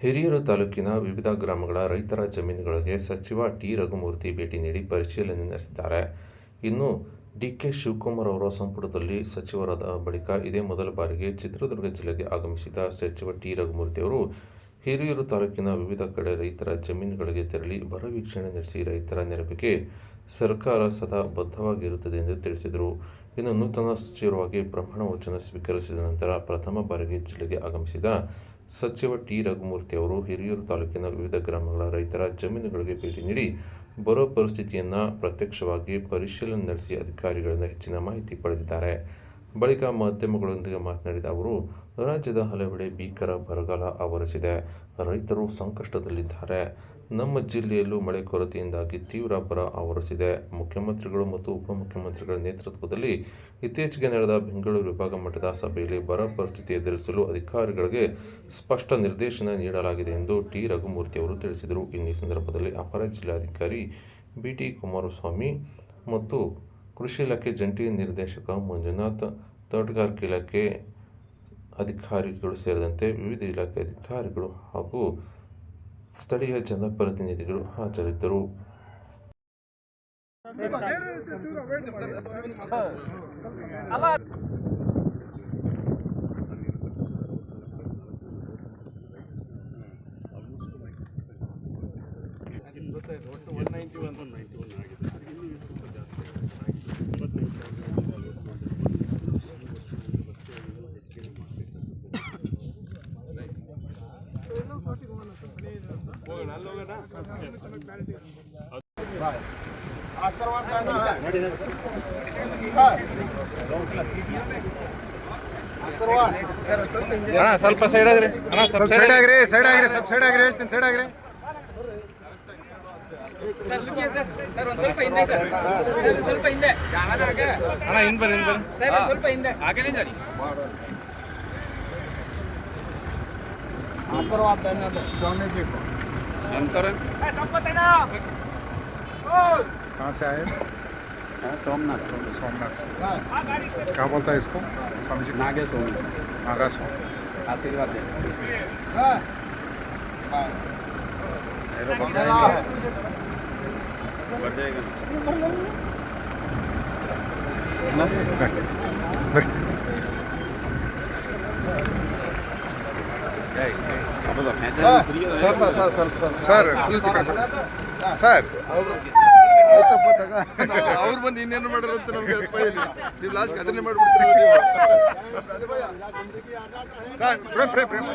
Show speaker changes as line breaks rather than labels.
ಹಿರಿಯೂರು ತಾಲೂಕಿನ ವಿವಿಧ ಗ್ರಾಮಗಳ ರೈತರ ಜಮೀನುಗಳಿಗೆ ಸಚಿವ ಟಿ. ರಘುಮೂರ್ತಿ ಭೇಟಿ ನೀಡಿ ಪರಿಶೀಲನೆ ನಡೆಸಿದ್ದಾರೆ. ಇನ್ನು ಡಿಕೆ ಶಿವಕುಮಾರ್ ಅವರ ಸಂಪುಟದಲ್ಲಿ ಸಚಿವರಾದ ಬಳಿಕ ಇದೇ ಮೊದಲ ಬಾರಿಗೆ ಚಿತ್ರದುರ್ಗ ಜಿಲ್ಲೆಗೆ ಆಗಮಿಸಿದ ಸಚಿವ ಟಿ. ರಘುಮೂರ್ತಿ ಅವರು ಹಿರಿಯೂರು ತಾಲೂಕಿನ ವಿವಿಧ ಕಡೆ ರೈತರ ಜಮೀನುಗಳಿಗೆ ತೆರಳಿ ಬರ ವೀಕ್ಷಣೆ ನಡೆಸಿ ರೈತರ ನೆರವಿಗೆ ಸರ್ಕಾರ ಸದಾ ಬದ್ಧವಾಗಿರುತ್ತದೆ ಎಂದು ತಿಳಿಸಿದರು. ಇನ್ನು ನೂತನ ಸಚಿವರಾಗಿ ಪ್ರಮಾಣ ವಚನ ಸ್ವೀಕರಿಸಿದ ನಂತರ ಪ್ರಥಮ ಬಾರಿಗೆ ಜಿಲ್ಲೆಗೆ ಆಗಮಿಸಿದ ಸಚಿವ ಟಿ. ರಘುಮೂರ್ತಿ ಅವರು ಹಿರಿಯೂರು ತಾಲೂಕಿನ ವಿವಿಧ ಗ್ರಾಮಗಳ ರೈತರ ಜಮೀನುಗಳಿಗೆ ಭೇಟಿ ನೀಡಿ ಬರ ಪರಿಸ್ಥಿತಿಯನ್ನು ಪ್ರತ್ಯಕ್ಷವಾಗಿ ಪರಿಶೀಲನೆ ನಡೆಸಿ ಅಧಿಕಾರಿಗಳಿಂದ ಹೆಚ್ಚಿನ ಮಾಹಿತಿ ಪಡೆದಿದ್ದಾರೆ. ಬಳಿಕ ಮಾಧ್ಯಮಗಳೊಂದಿಗೆ ಮಾತನಾಡಿದ ಅವರು, ರಾಜ್ಯದ ಹಲವೆಡೆ ಭೀಕರ ಬರಗಾಲ ಆವರಿಸಿದೆ. ರೈತರು ಸಂಕಷ್ಟದಲ್ಲಿದ್ದಾರೆ. ನಮ್ಮ ಜಿಲ್ಲೆಯಲ್ಲೂ ಮಳೆ ಕೊರತೆಯಿಂದಾಗಿ ತೀವ್ರ ಬರ ಆವರಿಸಿದೆ. ಮುಖ್ಯಮಂತ್ರಿಗಳು ಮತ್ತು ಉಪಮುಖ್ಯಮಂತ್ರಿಗಳ ನೇತೃತ್ವದಲ್ಲಿ ಇತ್ತೀಚೆಗೆ ನಡೆದ ಬೆಂಗಳೂರು ವಿಭಾಗ ಮಟ್ಟದ ಸಭೆಯಲ್ಲಿ ಬರ ಪರಿಸ್ಥಿತಿ ಎದುರಿಸಲು ಅಧಿಕಾರಿಗಳಿಗೆ ಸ್ಪಷ್ಟ ನಿರ್ದೇಶನ ನೀಡಲಾಗಿದೆ ಎಂದು ಟಿ. ರಘುಮೂರ್ತಿ ಅವರು ತಿಳಿಸಿದರು. ಈ ಸಂದರ್ಭದಲ್ಲಿ ಅಪರ ಜಿಲ್ಲಾಧಿಕಾರಿ ಬಿ. ಟಿ. ಕುಮಾರಸ್ವಾಮಿ ಮತ್ತು ಕೃಷಿ ಇಲಾಖೆ ಜಂಟಿ ನಿರ್ದೇಶಕ ಮಂಜುನಾಥ್, ತೋಟಗಾರಿಕೆ ಇಲಾಖೆ ಅಧಿಕಾರಿಗಳು ಸೇರಿದಂತೆ ವಿವಿಧ ಇಲಾಖೆ ಅಧಿಕಾರಿಗಳು ಹಾಗೂ ಸ್ಥಳೀಯ ಜನಪ್ರತಿನಿಧಿಗಳು ಹಾಜರಿದ್ದರು.
ಸ್ವಲ್ಪ ಸೈಡ್ ಆಗ್ರಿ, ಸೈಡ್ ಆಗ್ರಿ, ಸೈಡ್ ಆಗ್ರಿ, ಸ್ವಲ್ಪ ಸೈಡ್ ಆಗ್ರಿ, ಹೇಳ್ತೀನಿ, ಸೈಡ್ ಆಗ್ರಿ.
ಸ್ವಲ್ಪ ಹಿಂದೆ
ಅಣ್ಣ ಇನ್ ಬರ್ರಿ,
ಸ್ವಲ್ಪ ಹಿಂದೆ ಆಶೀರ್ವಾದ ಸ್ವಾಮೀಜಿ
कहाँ से आए?
सोमनाथ
से। क्या बोलता है इसको? स्वामी जी
नागे स्वामी
नागा स्वामी
आशीर्वाद दे बढ़ जाएगा।
ಸರ್ ಸರ್
ಅವ್ರು ಬಂದು ಇನ್ನೇನು ಮಾಡೋರು ಅಂತ ನಮ್ಗೆ ನೀವು ಲಾಸ್ಟ್ ಅದನ್ನೇ ಮಾಡ್ಬಿಡ್ತೀರ ನೀವು.
ಸರ್ ಪ್ರೇಮ್